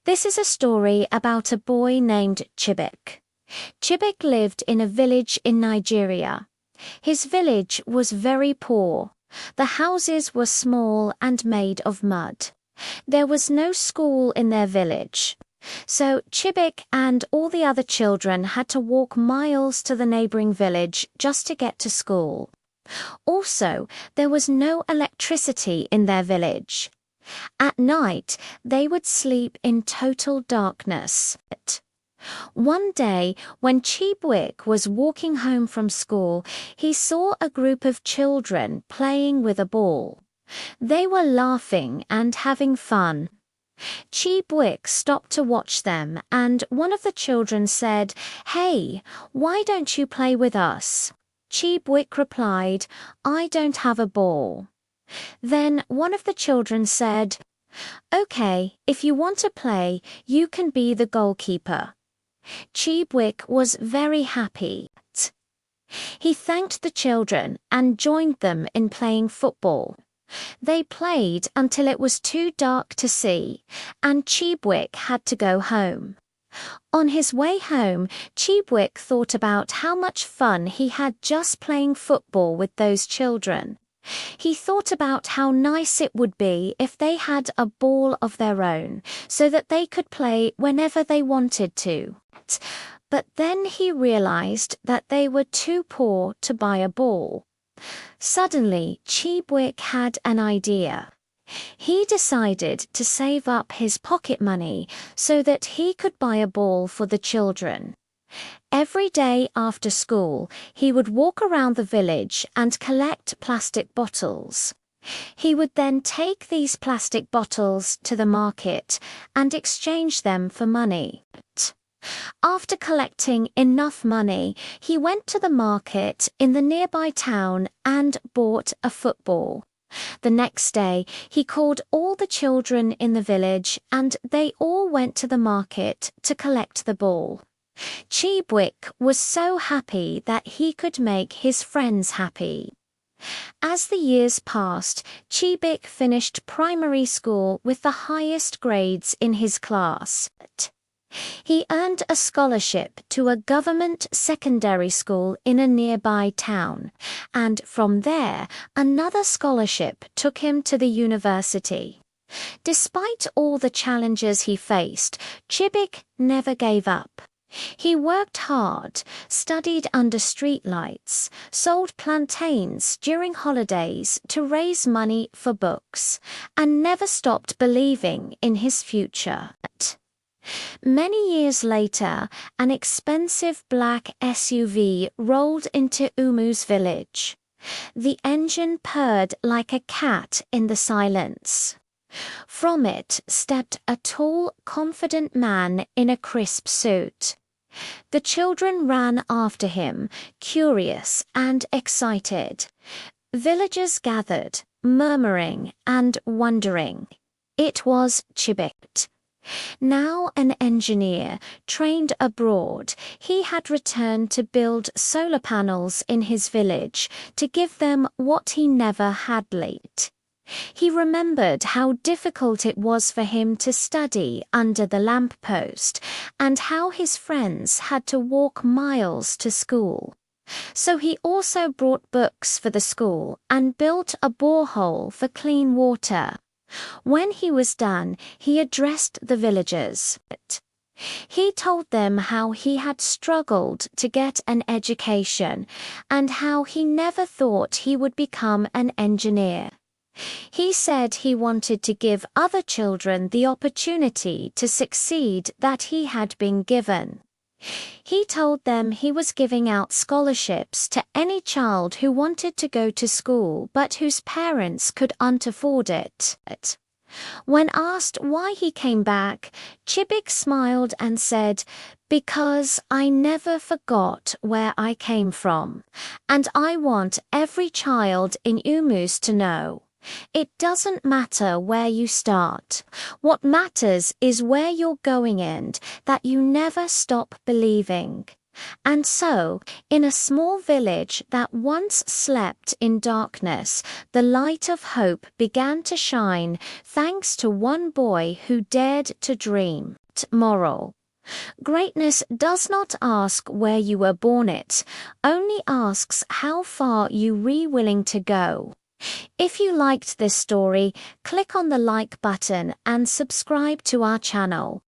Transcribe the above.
This is a story about a boy named Chibik. Chibik lived in a village in Nigeria. His village was very poor. The houses were small and made of mud. There was no school in their village. So Chibik and all the other children had to walk miles to the neighboring village just to get to school. Also, there was no electricity in their village. At night, they would sleep in total darkness. One day, when Chibik was walking home from school, he saw a group of children playing with a ball. They were laughing and having fun. Chibik stopped to watch them, and one of the children said, "Hey, why don't you play with us?" Chibik replied, "I don't have a ball." Then one of the children said, "Okay, if you want to play, you can be the goalkeeper." Chibik was very happy. He thanked the children and joined them in playing football. They played until it was too dark to see, and Chibik had to go home. On his way home, Chibik thought about how much fun he had just playing football with those children. He thought about how nice it would be if they had a ball of their own, so that they could play whenever they wanted to. But then he realized that they were too poor to buy a ball. Suddenly, Chibik had an idea. He decided to save up his pocket money so that he could buy a ball for the children. Every day after school, he would walk around the village and collect plastic bottles. He would then take these plastic bottles to the market and exchange them for money. After collecting enough money, he went to the market in the nearby town and bought a football. The next day, he called all the children in the village and they all went to the market to collect the ball. Chibik was so happy that he could make his friends happy. As the years passed, Chibik finished primary school with the highest grades in his class. He earned a scholarship to a government secondary school in a nearby town, and from there, another scholarship took him to the university. Despite all the challenges he faced, Chibik never gave up. He worked hard, studied under streetlights, sold plantains during holidays to raise money for books, and never stopped believing in his future. Many years later, an expensive black SUV rolled into Umu's village. The engine purred like a cat in the silence. From it stepped a tall, confident man in a crisp suit. The children ran after him, curious and excited. Villagers gathered, murmuring and wondering. It was Chibik. Now an engineer, trained abroad, he had returned to build solar panels in his village to give them what he never had late. He remembered how difficult it was for him to study under the lamppost and how his friends had to walk miles to school. So he also brought books for the school and built a borehole for clean water. When he was done, he addressed the villagers. He told them how he had struggled to get an education and how he never thought he would become an engineer. He said he wanted to give other children the opportunity to succeed that he had been given. He told them he was giving out scholarships to any child who wanted to go to school but whose parents couldn't afford it. When asked why he came back, Chibik smiled and said, "Because I never forgot where I came from, and I want every child in Umus to know. It doesn't matter where you start. What matters is where you're going and that you never stop believing." And so, in a small village that once slept in darkness, the light of hope began to shine thanks to one boy who dared to dream. Moral: greatness does not ask where you were born, it only asks how far you are willing to go. If you liked this story, click on the like button and subscribe to our channel.